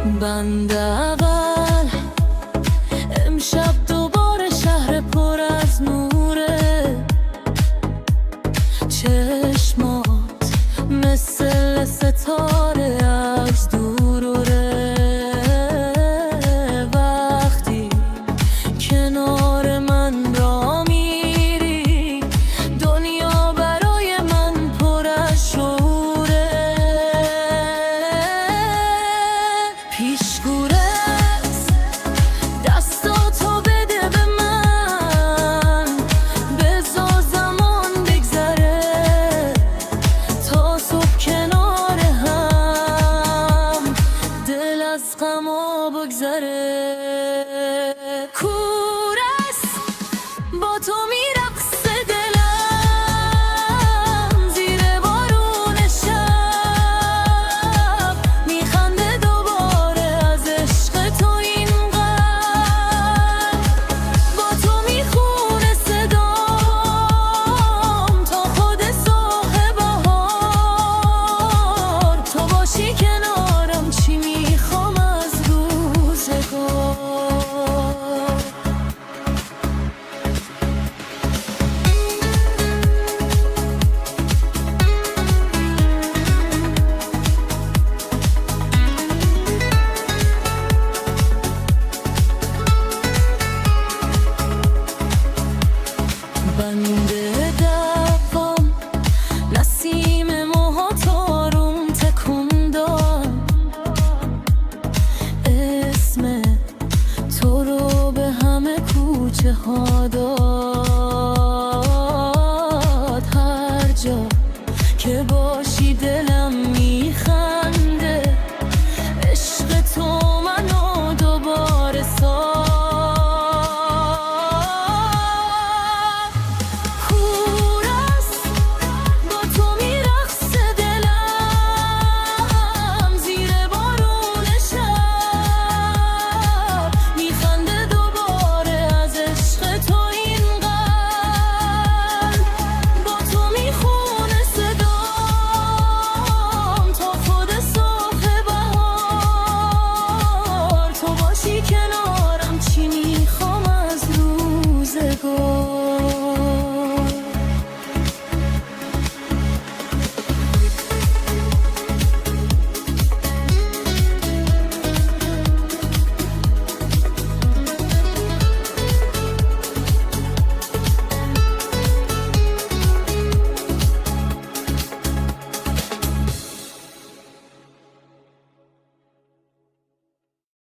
بند اول امشب دوباره شهر پر از نوره، چشمات مثل ستاره از دوره. وقتی کنار من را میری دنیا برای من پر از شعوره. پیشگوره دستاتو بده به من، بذار زمان بگذره تا صبح کنار هم دل از غما بگذره. کور است با تو میرقصه دلم زیر بارون شب، میخنده دوباره از عشق تو اینقدر. با تو میخونه صدام تا خود صبح بهار. تو باشی کنارم چی میخوام از روزگار. بند دوام نسیم موهات آروم تکون داد، اسم تو رو به همه کوچه ها داد.